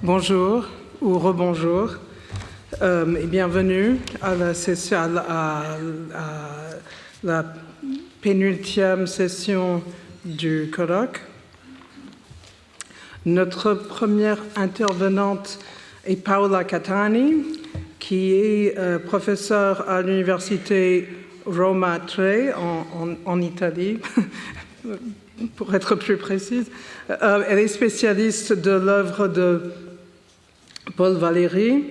Bonjour ou rebonjour et bienvenue à la session, à la pénultième session du colloque. Notre première intervenante est Paola Catani, qui est professeure à l'université Roma Tre en Italie, pour être plus précise. Elle est spécialiste de l'œuvre de Paul Valéry,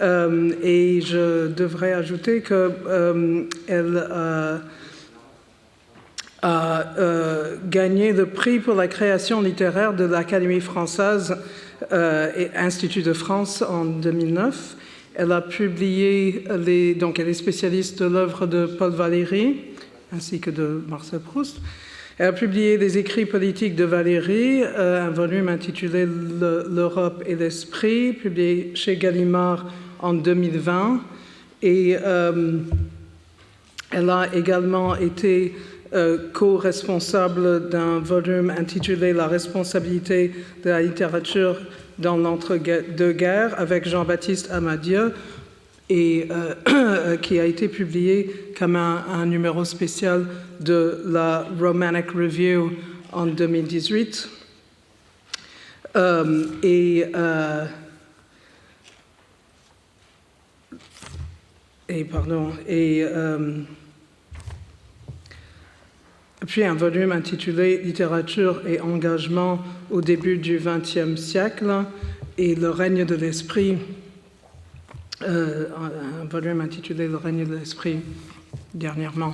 et je devrais ajouter qu'elle a gagné le prix pour la création littéraire de l'Académie française et Institut de France en 2009. Elle a publié, donc elle est spécialiste de l'œuvre de Paul Valéry ainsi que de Marcel Proust. Elle a publié les écrits politiques de Valéry, un volume intitulé L'Europe et l'Esprit, publié chez Gallimard en 2020. Et elle a également été co-responsable d'un volume intitulé La responsabilité de la littérature dans l'entre-deux-guerres avec Jean-Baptiste Amadieu, et qui a été publié comme un numéro spécial de la Romanic Review en 2018. Puis un volume intitulé Littérature et engagement au début du XXe siècle et le règne de l'esprit, un volume intitulé Le règne de l'esprit dernièrement.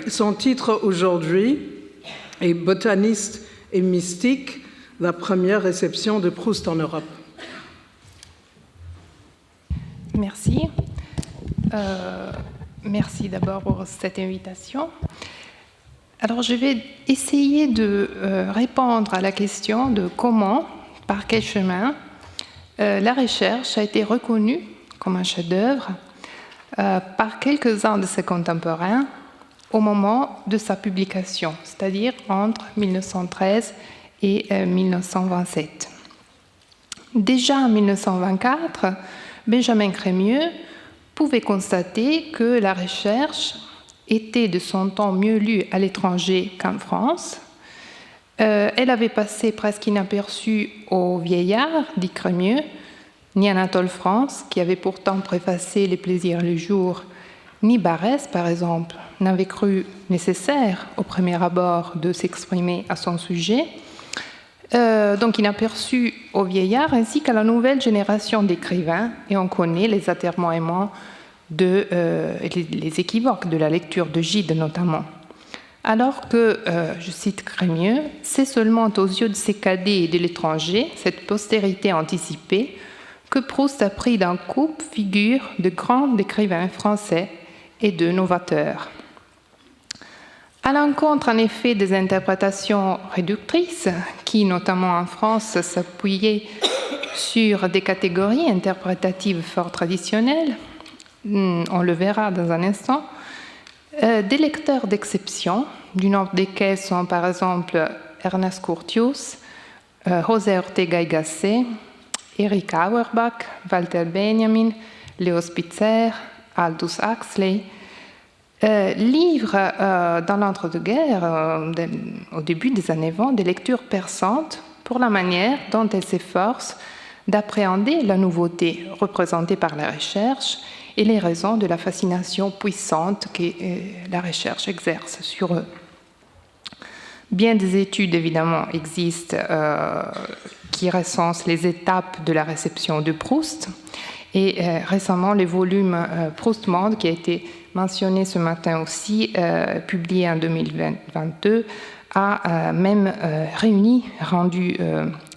Son titre aujourd'hui est Botaniste et mystique, la première réception de Proust en Europe. Merci. Merci d'abord pour cette invitation. Alors, je vais essayer de répondre à la question de comment, par quel chemin, la recherche a été reconnue comme un chef-d'œuvre par quelques-uns de ses contemporains au moment de sa publication, c'est-à-dire entre 1913 et 1927. Déjà en 1924, Benjamin Crémieux pouvait constater que la recherche était de son temps mieux lue à l'étranger qu'en France. Elle avait passé presque inaperçue aux vieillards, dit Crémieux, ni Anatole France, qui avait pourtant préfacé Les plaisirs et le jour, ni Barrès, par exemple, n'avait cru nécessaire au premier abord de s'exprimer à son sujet. Donc inaperçu aux vieillards ainsi qu'à la nouvelle génération d'écrivains, et on connaît les atermoiements, les équivoques de la lecture de Gide notamment. Alors que, je cite Crémieux, c'est seulement aux yeux de ses cadets et de l'étranger, cette postérité anticipée, que Proust a pris d'un coup figure de grands écrivains français et de novateurs. À l'encontre, en effet, des interprétations réductrices qui, notamment en France, s'appuyaient sur des catégories interprétatives fort traditionnelles, on le verra dans un instant, des lecteurs d'exception, du nombre desquels sont par exemple Ernest Curtius, José Ortega y Gasset, Eric Auerbach, Walter Benjamin, Léo Spitzer, Aldous Huxley, livrent dans l'entre-deux-guerres, au début des années 20, des lectures perçantes pour la manière dont elles s'efforcent d'appréhender la nouveauté représentée par la recherche et les raisons de la fascination puissante que la recherche exerce sur eux. Bien des études, évidemment, existent qui recensent les étapes de la réception de Proust. Et récemment, le volume Proust Monde, qui a été mentionné ce matin aussi, publié en 2022, a même rendu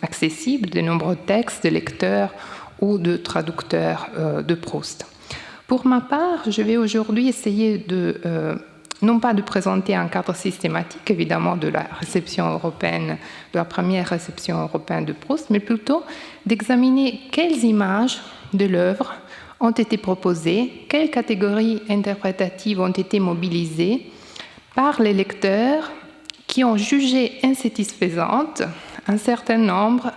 accessibles de nombreux textes de lecteurs ou de traducteurs de Proust. Pour ma part, je vais aujourd'hui essayer non pas de présenter un cadre systématique, évidemment, de la réception européenne, de la première réception européenne de Proust, mais plutôt d'examiner quelles images de l'œuvre ont été proposées, quelles catégories interprétatives ont été mobilisées par les lecteurs qui ont jugé insatisfaisante un certain nombre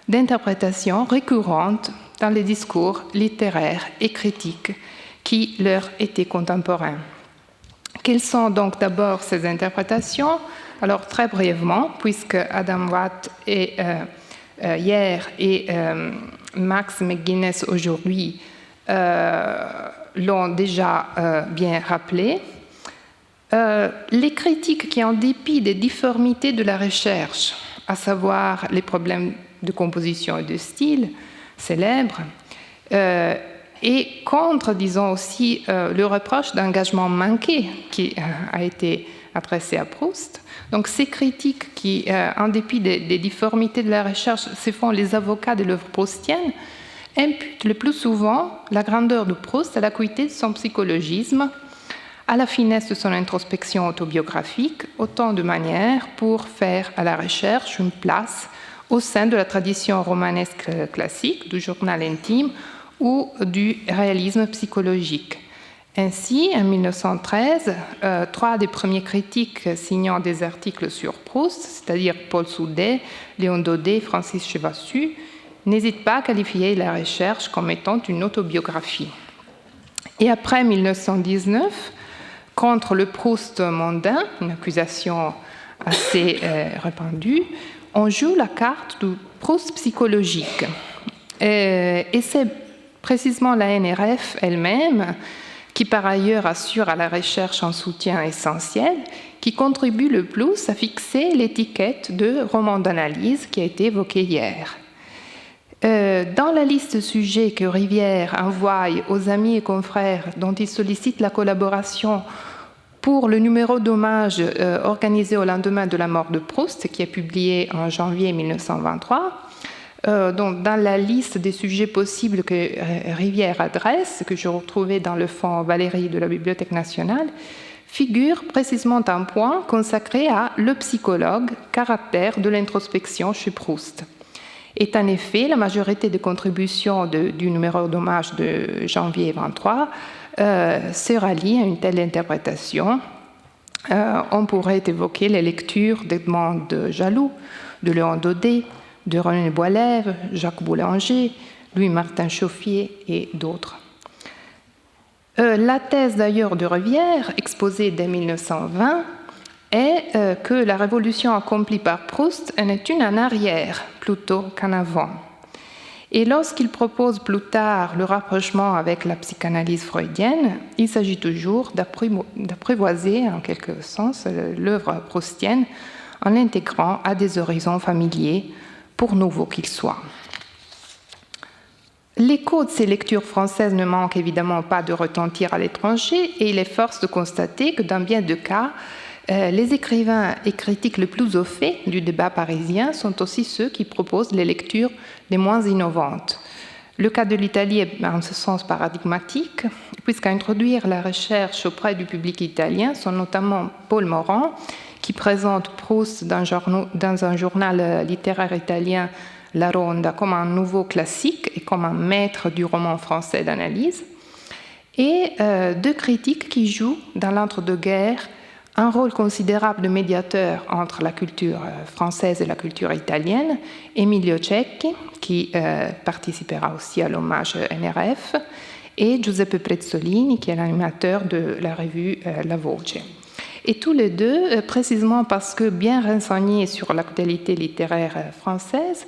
d'interprétations récurrentes dans les discours littéraires et critiques qui leur étaient contemporains. Quelles sont donc d'abord ces interprétations? Alors très brièvement, puisque Adam Watt hier et Max McGuinness aujourd'hui l'ont déjà bien rappelé, les critiques qui, en dépit des difformités de la recherche, à savoir les problèmes de composition et de style célèbres, et contre, disons aussi, le reproche d'engagement manqué qui a été adressé à Proust. Donc ces critiques qui, en dépit des difformités de la recherche, se font les avocats de l'œuvre proustienne, imputent le plus souvent la grandeur de Proust à l'acuité de son psychologisme, à la finesse de son introspection autobiographique, autant de manières pour faire à la recherche une place au sein de la tradition romanesque classique, du journal intime ou du réalisme psychologique. Ainsi, en 1913, trois des premiers critiques signant des articles sur Proust, c'est-à-dire Paul Soudet, Léon Daudet, Francis Chevassus, n'hésitent pas à qualifier la recherche comme étant une autobiographie. Et après 1919, contre le Proust mondain, une accusation assez répandue, on joue la carte du Proust psychologique. Et c'est précisément la NRF elle-même, qui par ailleurs assure à la recherche un soutien essentiel, qui contribue le plus à fixer l'étiquette de roman d'analyse qui a été évoquée hier. Dans la liste de sujets que Rivière envoie aux amis et confrères dont il sollicite la collaboration pour le numéro d'hommage organisé au lendemain de la mort de Proust, qui est publié en janvier 1923, donc dans la liste des sujets possibles que Rivière adresse, que je retrouvais dans le fonds Valérie de la Bibliothèque nationale, figure précisément un point consacré à le psychologue, caractère de l'introspection chez Proust. Et en effet, la majorité des contributions du numéro d'hommage de janvier 23 se rallient à une telle interprétation. On pourrait évoquer les lectures d'Edmond Jaloux, de Léon Daudet, de René Boilève, Jacques Boulanger, Louis-Martin Chauffier et d'autres. La thèse d'ailleurs de Rivière, exposée dès 1920, est que la révolution accomplie par Proust en est une en arrière plutôt qu'en avant. Et lorsqu'il propose plus tard le rapprochement avec la psychanalyse freudienne, il s'agit toujours d'apprivoiser en quelque sens l'œuvre proustienne en l'intégrant à des horizons familiers, pour nouveaux qu'ils soient. L'écho de ces lectures françaises ne manque évidemment pas de retentir à l'étranger et il est force de constater que dans bien de cas, les écrivains et critiques les plus au fait du débat parisien sont aussi ceux qui proposent les lectures les moins innovantes. Le cas de l'Italie est en ce sens paradigmatique, puisqu'à introduire la recherche auprès du public italien sont notamment Paul Morand, qui présente Proust dans un journal littéraire italien, La Ronda, comme un nouveau classique et comme un maître du roman français d'analyse, et deux critiques qui jouent dans l'entre-deux-guerres un rôle considérable de médiateur entre la culture française et la culture italienne, Emilio Cecchi, qui participera aussi à l'hommage NRF, et Giuseppe Prezzolini, qui est l'animateur de la revue La Voce. Et tous les deux, précisément parce que bien renseignés sur l'actualité littéraire française,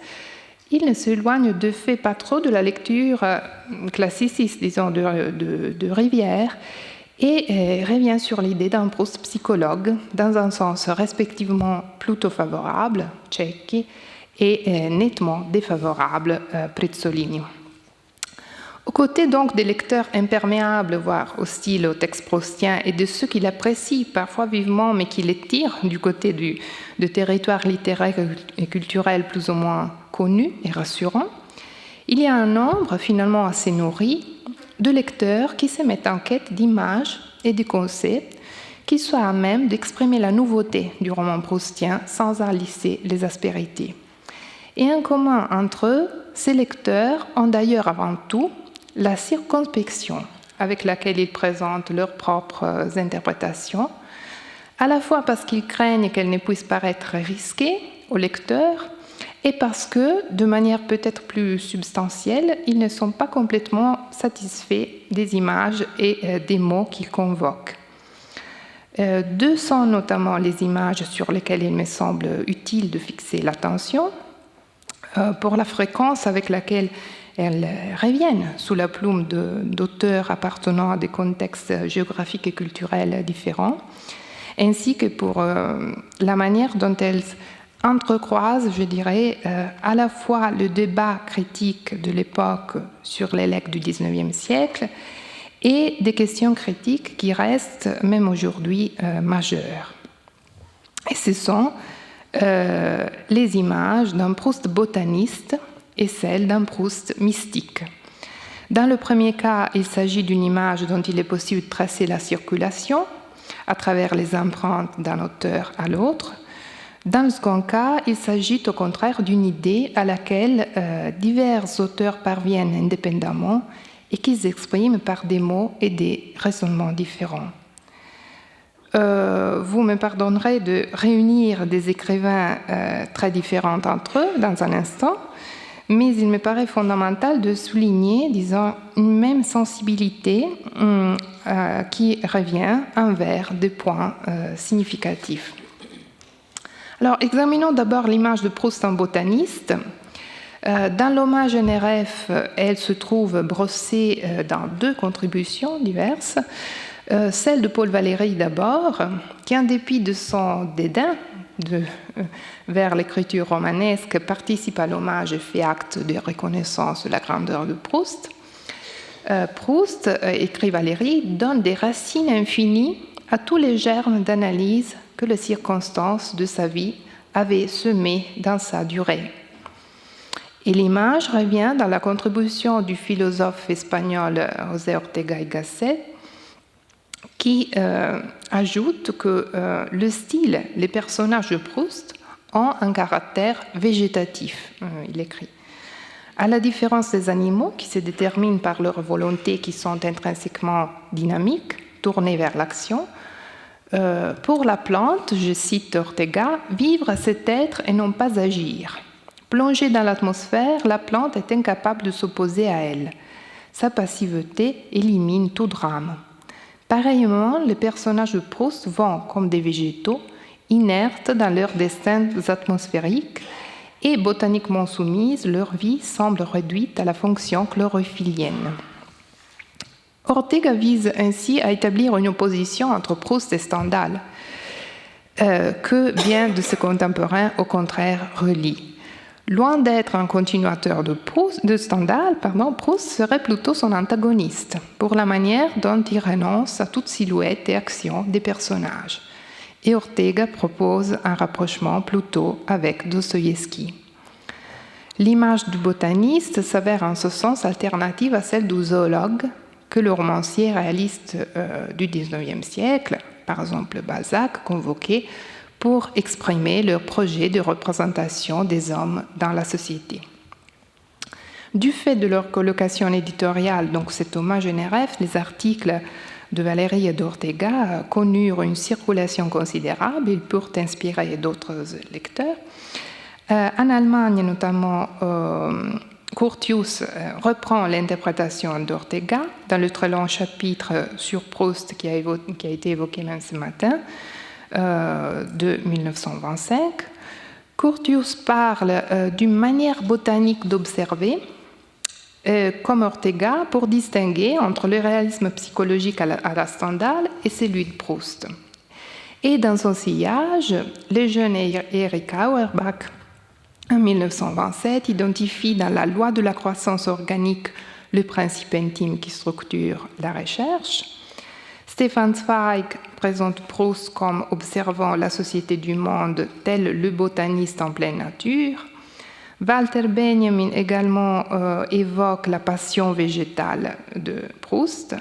ils ne s'éloignent de fait pas trop de la lecture classiciste, disons, de Rivière, et revient sur l'idée d'un Proust psychologue, dans un sens respectivement plutôt favorable, Cecchi, et nettement défavorable, Prezzolini. Aux côtés donc des lecteurs imperméables, voire hostiles au texte proustien, et de ceux qui l'apprécient parfois vivement, mais qui les tirent du côté de territoires littéraires et culturels plus ou moins connus et rassurants, il y a un nombre finalement assez nourri de lecteurs qui se mettent en quête d'images et de concepts qui soient à même d'exprimer la nouveauté du roman proustien sans en lisser les aspérités. Et en commun entre eux, ces lecteurs ont d'ailleurs avant tout la circonspection avec laquelle ils présentent leurs propres interprétations, à la fois parce qu'ils craignent qu'elles ne puissent paraître risquées au lecteur, et parce que, de manière peut-être plus substantielle, ils ne sont pas complètement satisfaits des images et des mots qu'ils convoquent. Deux sont notamment les images sur lesquelles il me semble utile de fixer l'attention, pour la fréquence avec laquelle elles reviennent sous la plume d'auteurs appartenant à des contextes géographiques et culturels différents, ainsi que pour la manière dont elles entrecroisent, je dirais, à la fois le débat critique de l'époque sur les legs du XIXe siècle et des questions critiques qui restent, même aujourd'hui, majeures. Et ce sont les images d'un Proust botaniste et celles d'un Proust mystique. Dans le premier cas, il s'agit d'une image dont il est possible de tracer la circulation à travers les empreintes d'un auteur à l'autre. Dans le second cas, il s'agit au contraire d'une idée à laquelle divers auteurs parviennent indépendamment et qu'ils expriment par des mots et des raisonnements différents. Vous me pardonnerez de réunir des écrivains très différents entre eux dans un instant, mais il me paraît fondamental de souligner, disons, une même sensibilité qui revient envers des points significatifs. Alors, examinons d'abord l'image de Proust en botaniste. Dans l'hommage NRF, elle se trouve brossée dans deux contributions diverses. Celle de Paul Valéry d'abord, qui en dépit de son dédain vers l'écriture romanesque, participe à l'hommage et fait acte de reconnaissance de la grandeur de Proust. Proust, écrit Valéry, donne des racines infinies à tous les germes d'analyse que les circonstances de sa vie avaient semés dans sa durée. Et l'image revient dans la contribution du philosophe espagnol José Ortega y Gasset, qui ajoute que le style, les personnages de Proust ont un caractère végétatif, il écrit. À la différence des animaux qui se déterminent par leur volonté, qui sont intrinsèquement dynamiques, tournées vers l'action, pour la plante, je cite Ortega, « vivre c'est être et non pas agir. Plongée dans l'atmosphère, la plante est incapable de s'opposer à elle. Sa passivité élimine tout drame. Pareillement, les personnages de Proust vont, comme des végétaux, inertes dans leurs destins atmosphériques et botaniquement soumises, leur vie semble réduite à la fonction chlorophyllienne. » Ortega vise ainsi à établir une opposition entre Proust et Stendhal, que bien de ses contemporains, au contraire, relient. Loin d'être un continuateur de Stendhal, Proust serait plutôt son antagoniste, pour la manière dont il renonce à toute silhouette et action des personnages. Et Ortega propose un rapprochement plutôt avec Dostoïevski. L'image du botaniste s'avère en ce sens alternative à celle du zoologue que le romancier réaliste du XIXe siècle, par exemple Balzac, convoquait pour exprimer leur projet de représentation des hommes dans la société. Du fait de leur colocation éditoriale, donc cet hommage NRF, les articles de Valéry et d'Ortega connurent une circulation considérable, ils purent inspirer d'autres lecteurs. En Allemagne, notamment, Curtius reprend l'interprétation d'Ortega dans le très long chapitre sur Proust qui a été évoqué même ce matin, de 1925. Curtius parle d'une manière botanique d'observer, comme Ortega, pour distinguer entre le réalisme psychologique à la Stendhal et celui de Proust. Et dans son sillage, le jeune Erich Auerbach, en 1927, identifie dans la loi de la croissance organique le principe intime qui structure la recherche. Stefan Zweig présente Proust comme observant la société du monde tel le botaniste en pleine nature. Walter Benjamin également évoque la passion végétale de Proust.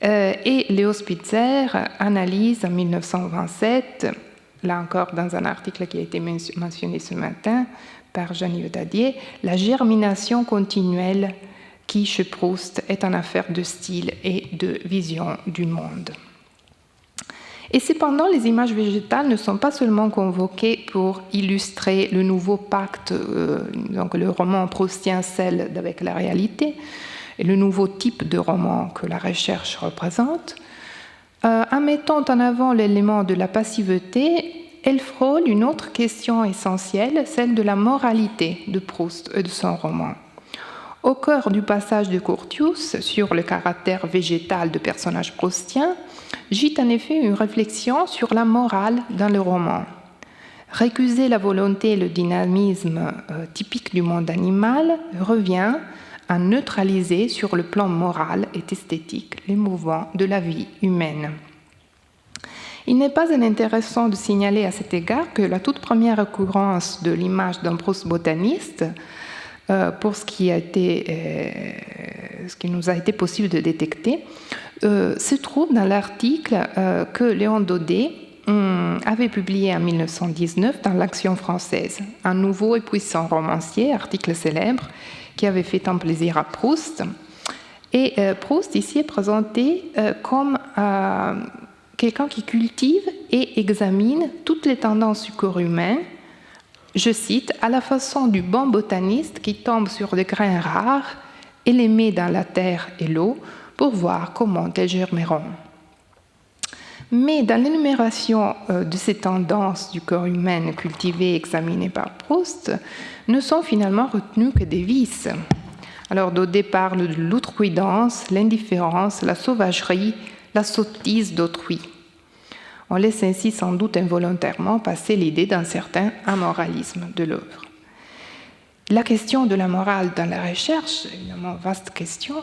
Et Léo Spitzer analyse en 1927, là encore dans un article qui a été mentionné ce matin par Jean-Yves Dadier, la germination continuelle qui, chez Proust, est une affaire de style et de vision du monde. Et cependant, les images végétales ne sont pas seulement convoquées pour illustrer le nouveau pacte, donc le roman proustien scelle avec la réalité, et le nouveau type de roman que la recherche représente. En mettant en avant l'élément de la passivité, elle frôle une autre question essentielle, celle de la moralité de Proust et de son roman. Au cœur du passage de Curtius sur le caractère végétal de personnages proustiens, gît en effet une réflexion sur la morale dans le roman. Récuser la volonté et le dynamisme typique du monde animal revient à neutraliser sur le plan moral et esthétique les mouvements de la vie humaine. Il n'est pas inintéressant de signaler à cet égard que la toute première occurrence de l'image d'un Proust botaniste, pour ce qui nous a été possible de détecter, se trouve dans l'article que Léon Daudet avait publié en 1919 dans l'Action française, un nouveau et puissant romancier, article célèbre, qui avait fait un plaisir à Proust. Et Proust ici est présenté comme quelqu'un qui cultive et examine toutes les tendances du corps humain, je cite, à la façon du bon botaniste qui tombe sur des grains rares et les met dans la terre et l'eau pour voir comment elles germeront. Mais dans l'énumération de ces tendances du corps humain cultivées et examinées par Proust, ne sont finalement retenues que des vices. Alors Daudet parle de l'outrecuidance, l'indifférence, la sauvagerie, la sottise d'autrui. On laisse ainsi sans doute involontairement passer l'idée d'un certain amoralisme de l'œuvre. La question de la morale dans la recherche, évidemment vaste question,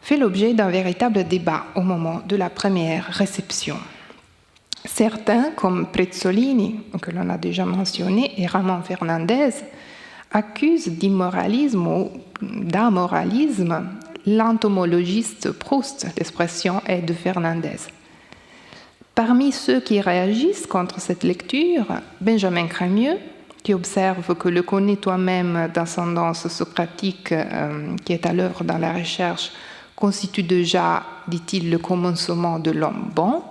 fait l'objet d'un véritable débat au moment de la première réception. Certains, comme Prezzolini, que l'on a déjà mentionné, et Ramon Fernandez, accusent d'immoralisme ou d'amoralisme l'entomologiste Proust, l'expression est de Fernandez. Parmi ceux qui réagissent contre cette lecture, Benjamin Crémieux, qui observe que le connais toi-même d'ascendance socratique qui est à l'œuvre dans la recherche constitue déjà, dit-il, le commencement de l'homme bon,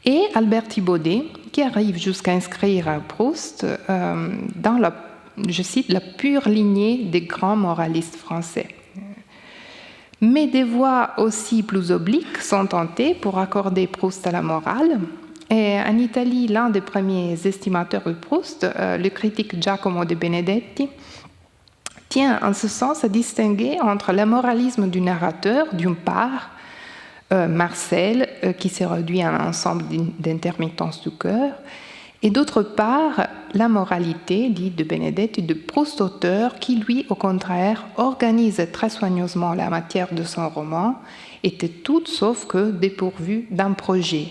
et Albert Thibaudet, qui arrive jusqu'à inscrire Proust dans la, je cite, la pure lignée des grands moralistes français. Mais des voix aussi plus obliques sont tentées pour accorder Proust à la morale. Et en Italie, l'un des premiers estimateurs de Proust, le critique Giacomo De Benedetti, tient en ce sens à distinguer entre l'amoralisme du narrateur, d'une part, Marcel, qui s'est réduit à un ensemble d'intermittences du cœur, et d'autre part, la moralité, dit de Benedetti, de Proust auteur, qui lui, au contraire, organise très soigneusement la matière de son roman, était toute sauf que dépourvue d'un projet.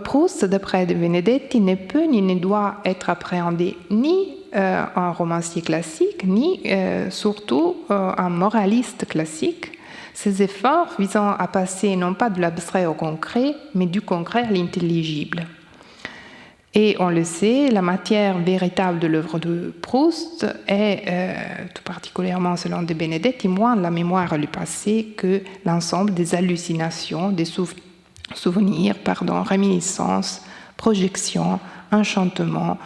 Proust, d'après de Benedetti, ne peut ni ne doit être appréhendé ni un romancier classique, ni surtout un moraliste classique, ses efforts visant à passer non pas de l'abstrait au concret, mais du concret à l'intelligible. Et on le sait, la matière véritable de l'œuvre de Proust est, tout particulièrement selon de Benedetti, moins la mémoire du passé que l'ensemble des hallucinations, des souvenirs, réminiscences, projections, enchantements,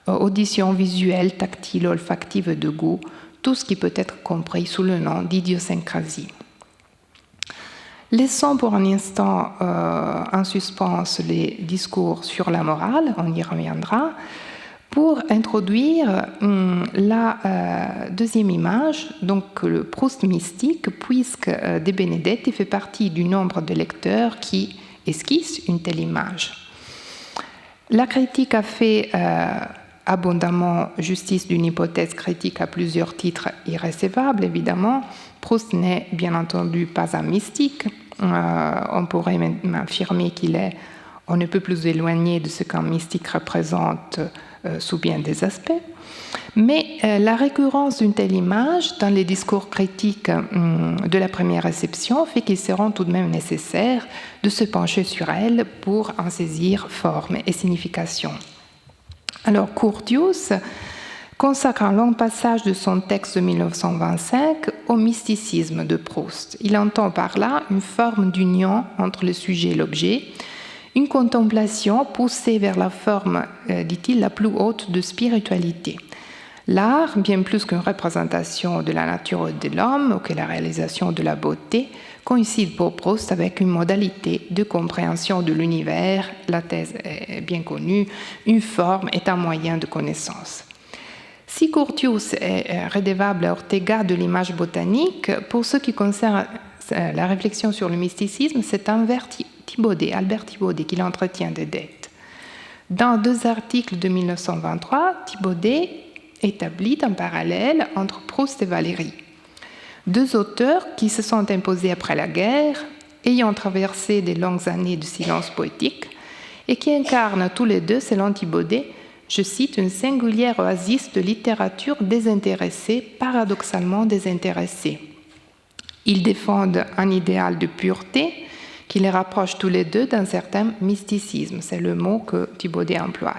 auditions visuelles, tactiles, olfactives de goût, tout ce qui peut être compris sous le nom d'idiosyncrasie. Laissons pour un instant en suspens les discours sur la morale, on y reviendra, pour introduire la deuxième image, donc le Proust mystique, puisque De Benedetti fait partie du nombre de lecteurs qui esquissent une telle image. La critique a fait abondamment justice d'une hypothèse critique à plusieurs titres irrécevables, évidemment. Proust n'est bien entendu pas un mystique. On pourrait même affirmer qu'il est on ne peut plus éloigné de ce qu'un mystique représente sous bien des aspects. Mais la récurrence d'une telle image dans les discours critiques de la première réception fait qu'il sera tout de même nécessaire de se pencher sur elle pour en saisir forme et signification. Alors Curtius consacre un long passage de son texte de 1925 au mysticisme de Proust. Il entend par là une forme d'union entre le sujet et l'objet, une contemplation poussée vers la forme, dit-il, la plus haute de spiritualité. L'art, bien plus qu'une représentation de la nature de l'homme ou que la réalisation de la beauté, coïncide pour Proust avec une modalité de compréhension de l'univers, la thèse est bien connue, une forme est un moyen de connaissance. Si Curtius est redevable à Ortega de l'image botanique, pour ce qui concerne la réflexion sur le mysticisme, c'est envers Thibaudet, Albert Thibaudet, qui l'entretient des dettes. Dans 2 articles de 1923, Thibaudet établit un parallèle entre Proust et Valéry. 2 auteurs qui se sont imposés après la guerre, ayant traversé de longues années de silence poétique, et qui incarnent tous les deux, selon Thibaudet, je cite, une singulière oasis de littérature désintéressée, paradoxalement désintéressée. Ils défendent un idéal de pureté qui les rapproche tous les deux d'un certain mysticisme. C'est le mot que Thibaudet emploie.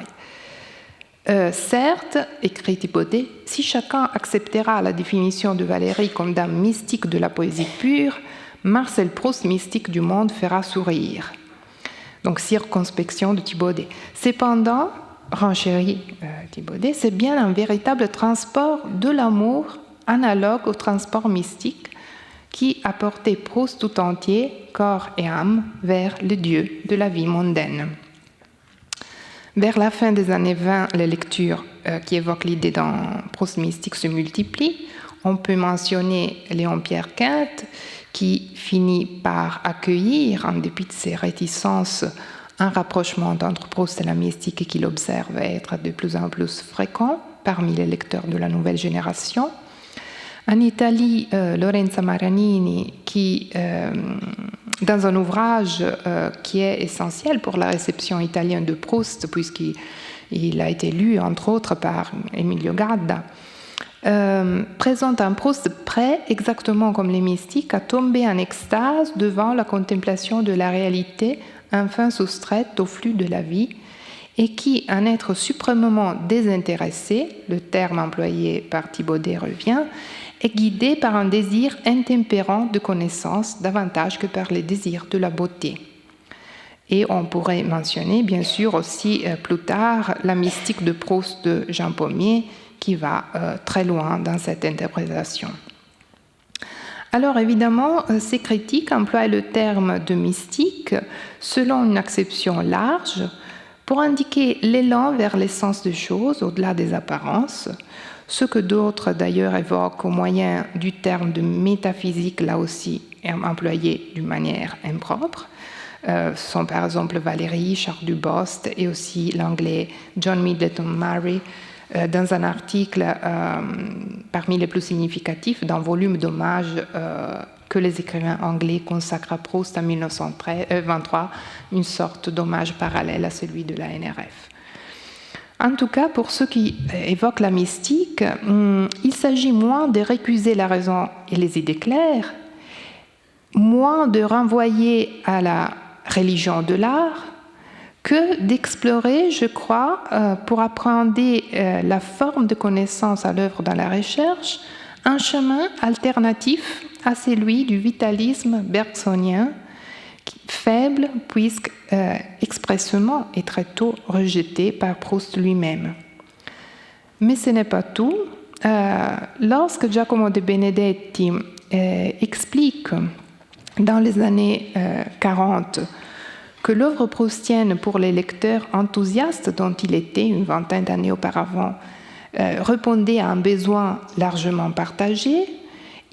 Certes, écrit Thibaudet, si chacun acceptera la définition de Valéry comme d'un mystique de la poésie pure, Marcel Proust, mystique du monde, fera sourire. Donc, circonspection de Thibaudet. Cependant, renchérit Thibaudet, c'est bien un véritable transport de l'amour analogue au transport mystique qui a porté Proust tout entier, corps et âme, vers le Dieu de la vie mondaine. Vers la fin des années 20, les lectures qui évoquent l'idée d'un Proust mystique se multiplient. On peut mentionner Léon-Pierre Quinte, qui finit par accueillir, en dépit de ses réticences, un rapprochement entre Proust et la mystique et qu'il observe être de plus en plus fréquent parmi les lecteurs de la nouvelle génération. En Italie, Lorenza Maranini, qui, dans un ouvrage qui est essentiel pour la réception italienne de Proust, puisqu'il a été lu, entre autres, par Emilio Gadda, présente un Proust prêt, exactement comme les mystiques, à tomber en extase devant la contemplation de la réalité, enfin soustraite au flux de la vie, et qui, un être suprêmement désintéressé, le terme employé par Thibaudet revient, est guidé par un désir intempérant de connaissance davantage que par les désirs de la beauté. Et on pourrait mentionner, bien sûr, aussi plus tard, la mystique de Proust de Jean Pommier, qui va très loin dans cette interprétation. Alors évidemment, ces critiques emploient le terme de mystique selon une acception large pour indiquer l'élan vers l'essence des choses au-delà des apparences, ce que d'autres d'ailleurs évoquent au moyen du terme de métaphysique, là aussi employé d'une manière impropre. Ce sont par exemple Valéry, Charles Dubost et aussi l'anglais John Middleton Murray dans un article parmi les plus significatifs d'un volume d'hommages que les écrivains anglais consacrent à Proust en 1923, une sorte d'hommage parallèle à celui de la NRF. En tout cas, pour ceux qui évoquent la mystique, il s'agit moins de récuser la raison et les idées claires, moins de renvoyer à la religion de l'art, que d'explorer, je crois, pour appréhender la forme de connaissance à l'œuvre dans la recherche, un chemin alternatif à celui du vitalisme bergsonien, faible puisque expressément et très tôt rejeté par Proust lui-même. Mais ce n'est pas tout. Lorsque Giacomo de Benedetti explique dans les années 40 que l'œuvre proustienne pour les lecteurs enthousiastes dont il était une vingtaine d'années auparavant répondait à un besoin largement partagé,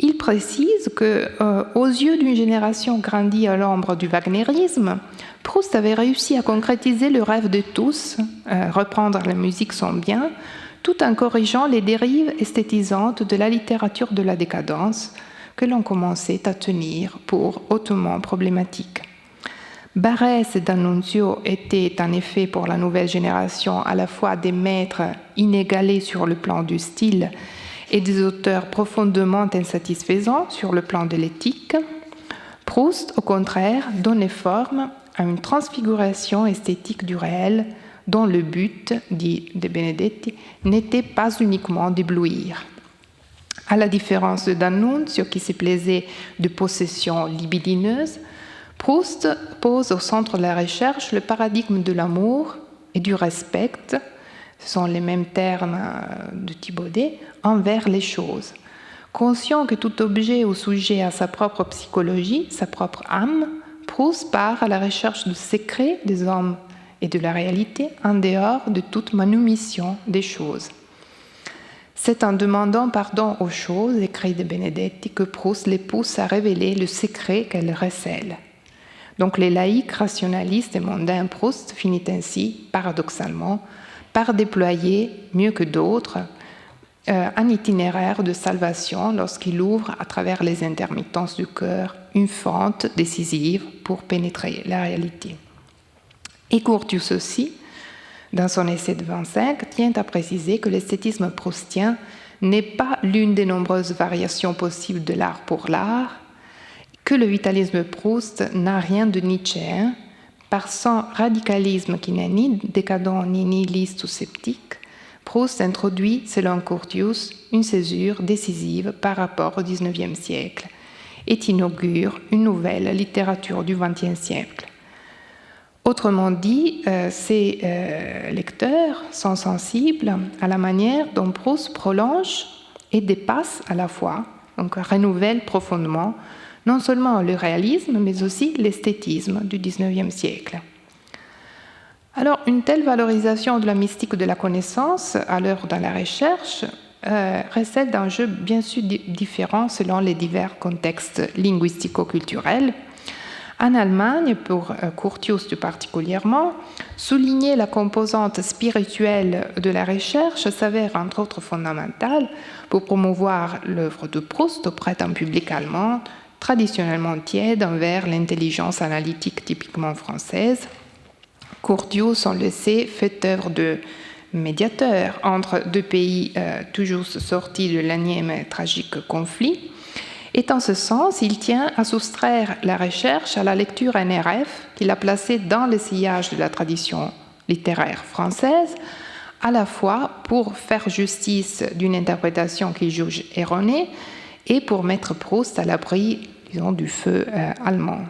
il précise qu'aux yeux d'une génération grandie à l'ombre du wagnérisme, Proust avait réussi à concrétiser le rêve de tous, reprendre la musique son bien, tout en corrigeant les dérives esthétisantes de la littérature de la décadence que l'on commençait à tenir pour hautement problématiques. Barrès et D'Annunzio étaient en effet pour la nouvelle génération à la fois des maîtres inégalés sur le plan du style et des auteurs profondément insatisfaisants sur le plan de l'éthique. Proust, au contraire, donnait forme à une transfiguration esthétique du réel dont le but, dit de Benedetti, n'était pas uniquement d'éblouir. À la différence de D'Annunzio qui se plaisait de possessions libidineuses, Proust pose au centre de la recherche le paradigme de l'amour et du respect, ce sont les mêmes termes de Thibaudet, envers les choses. Conscient que tout objet ou sujet a sa propre psychologie, sa propre âme, Proust part à la recherche du secret des hommes et de la réalité en dehors de toute manumission des choses. C'est en demandant pardon aux choses, écrit de Benedetti, que Proust les pousse à révéler le secret qu'elles recèlent. Donc les laïcs rationalistes et mondains Proust finit ainsi, paradoxalement, par déployer, mieux que d'autres, un itinéraire de salvation lorsqu'il ouvre, à travers les intermittences du cœur, une fente décisive pour pénétrer la réalité. Et Curtius aussi, dans son essai de 25, tient à préciser que l'esthétisme proustien n'est pas l'une des nombreuses variations possibles de l'art pour l'art, que le vitalisme Proust n'a rien de nietzschéen, par son radicalisme qui n'est ni décadent ni nihiliste ou sceptique. Proust introduit, selon Curtius, une césure décisive par rapport au XIXe siècle et inaugure une nouvelle littérature du XXe siècle. Autrement dit, ces lecteurs sont sensibles à la manière dont Proust prolonge et dépasse à la fois, donc renouvelle profondément, non seulement le réalisme, mais aussi l'esthétisme du XIXe siècle. Alors, une telle valorisation de la mystique de la connaissance, à l'heure dans la recherche, recèle d'enjeux bien sûr différents selon les divers contextes linguistico-culturels. En Allemagne, pour Curtius tout particulièrement, souligner la composante spirituelle de la recherche s'avère entre autres fondamentale pour promouvoir l'œuvre de Proust auprès d'un public allemand traditionnellement tiède envers l'intelligence analytique typiquement française. Curtius, on le sait, fait œuvre de médiateur entre deux pays toujours sortis de l'énième tragique conflit. Et en ce sens, il tient à soustraire la recherche à la lecture NRF qu'il a placée dans le sillage de la tradition littéraire française, à la fois pour faire justice d'une interprétation qu'il juge erronée et pour mettre Proust à l'abri, disons, du feu allemand.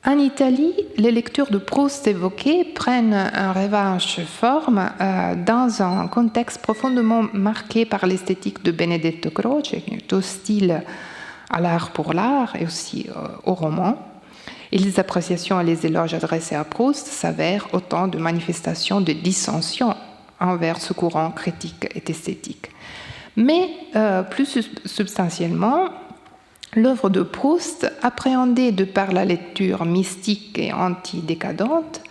En Italie, les lectures de Proust évoquées prennent une revanche forme dans un contexte profondément marqué par l'esthétique de Benedetto Croce, qui est hostile à l'art pour l'art et aussi au roman. Et les appréciations et les éloges adressés à Proust s'avèrent autant de manifestations de dissension envers ce courant critique et esthétique. Mais plus substantiellement, l'œuvre de Proust, appréhendée de par la lecture mystique et antidécadente,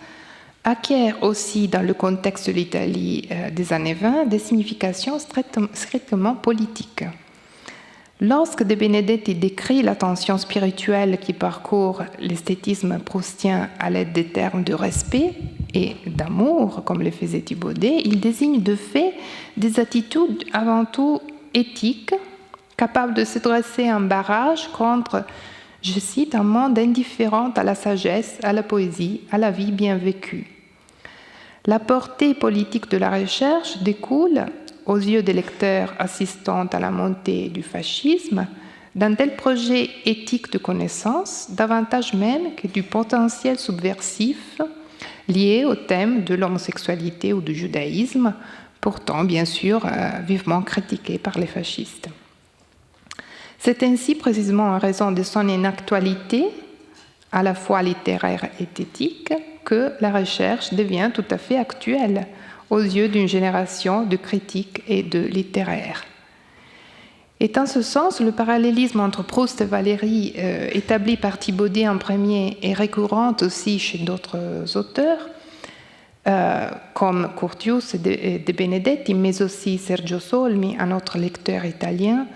acquiert aussi dans le contexte de l'Italie des années 20 des significations strictement politiques. Lorsque De Benedetti décrit la tension spirituelle qui parcourt l'esthétisme proustien à l'aide des termes de respect et d'amour, comme le faisait Thibaudet, il désigne de fait des attitudes avant tout éthiques, capables de se dresser en barrage contre, je cite, un monde indifférent à la sagesse, à la poésie, à la vie bien vécue. La portée politique de la recherche découle, aux yeux des lecteurs assistant à la montée du fascisme, d'un tel projet éthique de connaissance, davantage même que du potentiel subversif lié au thème de l'homosexualité ou du judaïsme, pourtant bien sûr vivement critiqué par les fascistes. C'est ainsi précisément en raison de son inactualité, à la fois littéraire et éthique, que la recherche devient tout à fait actuelle aux yeux d'une génération de critiques et de littéraires. Et en ce sens, le parallélisme entre Proust et Valéry, établi par Thibaudet en premier, est récurrent aussi chez d'autres auteurs, comme Curtius et De Benedetti, mais aussi Sergio Solmi, un autre lecteur italien,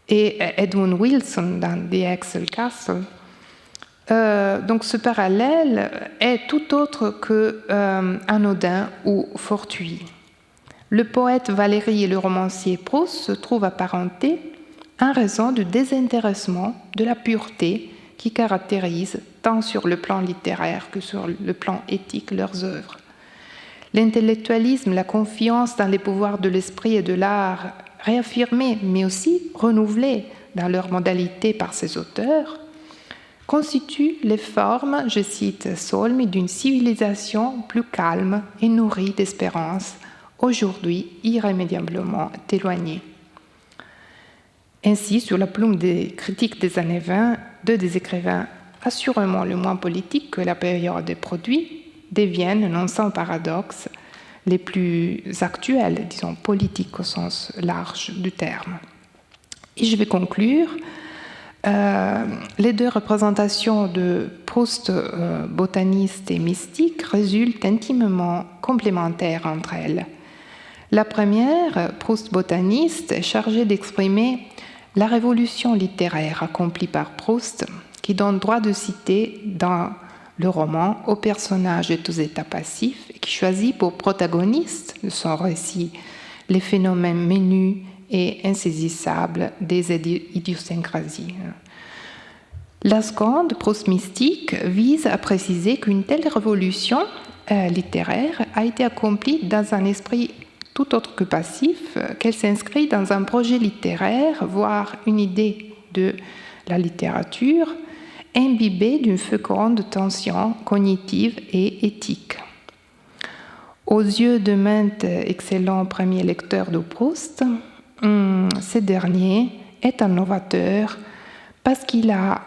et Edmund Wilson dans The Excel Castle. Donc ce parallèle est tout autre que anodin ou fortuit. Le poète Valéry et le romancier Proust se trouvent apparentés en raison du désintéressement, de la pureté qui caractérise tant sur le plan littéraire que sur le plan éthique leurs œuvres. L'intellectualisme, la confiance dans les pouvoirs de l'esprit et de l'art réaffirmés mais aussi renouvelés dans leur modalité par ces auteurs, constituent les formes, je cite Solmi, d'une civilisation plus calme et nourrie d'espérance, aujourd'hui irrémédiablement éloignée. Ainsi, sur la plume des critiques des années 20, deux des écrivains assurément le moins politiques que la période des produits deviennent, non sans paradoxe, les plus actuels, disons politiques au sens large du terme. Et je vais conclure. Les deux représentations de Proust botaniste et mystique résultent intimement complémentaires entre elles. La première, Proust botaniste, est chargée d'exprimer la révolution littéraire accomplie par Proust, qui donne droit de citer dans le roman aux personnages et aux états passifs, et qui choisit pour protagonistes de son récit les phénomènes menus et insaisissables des idiosyncrasies. La seconde, Proust mystique, vise à préciser qu'une telle révolution littéraire a été accomplie dans un esprit tout autre que passif, qu'elle s'inscrit dans un projet littéraire, voire une idée de la littérature, imbibée d'une féconde tension cognitive et éthique. Aux yeux de maintes excellents premiers lecteurs de Proust, ce dernier est un novateur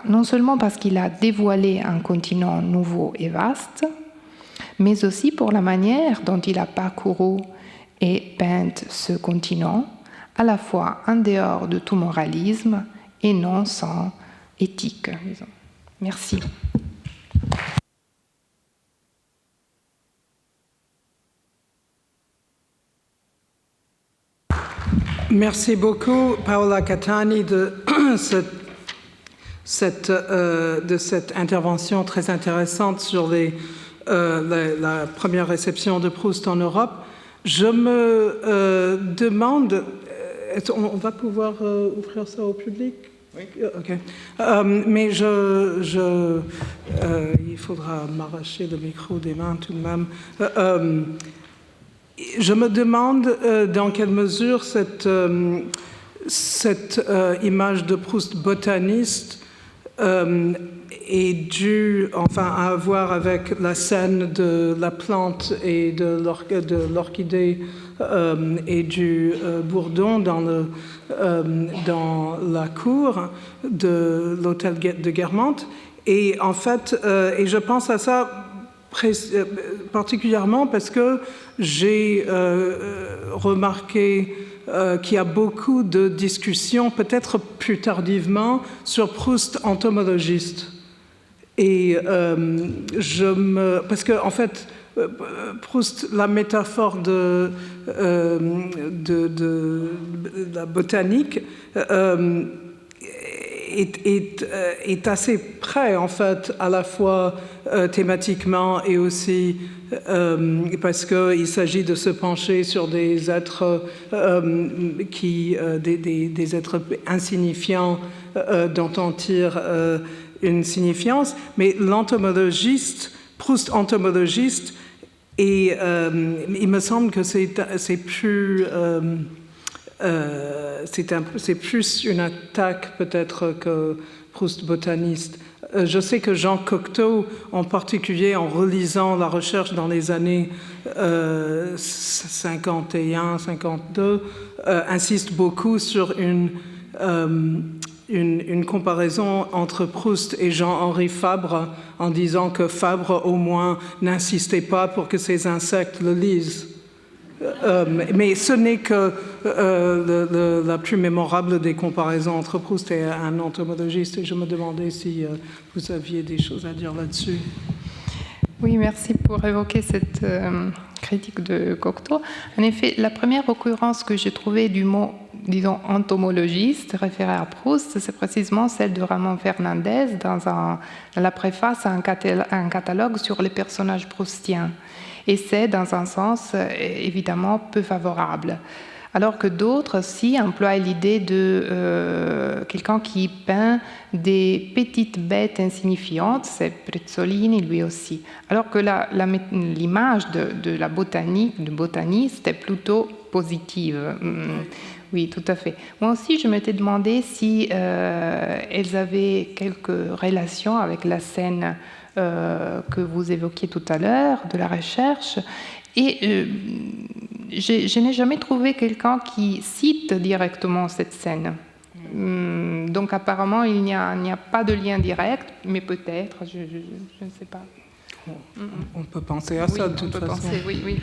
non seulement parce qu'il a dévoilé un continent nouveau et vaste, mais aussi pour la manière dont il a parcouru et peint ce continent, à la fois en dehors de tout moralisme et non sans éthique, disons. Merci. Merci beaucoup, Paola Catani, de cette intervention très intéressante sur la première réception de Proust en Europe. Je me demande, on va pouvoir ouvrir ça au public? Oui. Okay. Mais il faudra m'arracher le micro des mains tout de même. Je me demande dans quelle mesure cette image de Proust botaniste est due à voir avec la scène de la plante et de l'orchidée et du bourdon dans la cour de l'hôtel de Guermantes. Et en fait, et je pense à ça particulièrement parce que j'ai remarqué qu'il y a beaucoup de discussions, peut-être plus tardivement, sur Proust entomologiste. Et parce que en fait, Proust, la métaphore de la botanique est assez près, en fait, à la fois thématiquement et aussi parce qu'il s'agit de se pencher sur des êtres des êtres insignifiants dont on tire une signifiance. Mais l'entomologiste, Proust entomologiste, et il me semble que c'est plus une attaque peut-être que Proust botaniste. Je sais que Jean Cocteau, en particulier en relisant la recherche dans les années 51-52, insiste beaucoup sur une comparaison entre Proust et Jean-Henri Fabre, en disant que Fabre, au moins, n'insistait pas pour que ces insectes le lisent. Mais ce n'est que la plus mémorable des comparaisons entre Proust et un entomologiste. Et je me demandais si vous aviez des choses à dire là-dessus. Oui, merci pour évoquer cette critique de Cocteau. En effet, la première occurrence que j'ai trouvée du mot, disons, entomologiste référé à Proust, c'est précisément celle de Ramon Fernandez dans la préface à un catalogue sur les personnages proustiens. Et c'est, dans un sens, évidemment, peu favorable. alors que d'autres aussi emploient l'idée de quelqu'un qui peint des petites bêtes insignifiantes, c'est Prezzolini lui aussi. Alors que l'image de la botanique, du botaniste, est plutôt positive. Oui, tout à fait. Moi aussi, je m'étais demandé si elles avaient quelques relations avec la scène que vous évoquiez tout à l'heure, de la recherche. Et je n'ai jamais trouvé quelqu'un qui cite directement cette scène. Donc apparemment, il n'y a pas de lien direct, mais peut-être, je ne sais pas. On peut penser à ça de toute façon. Oui.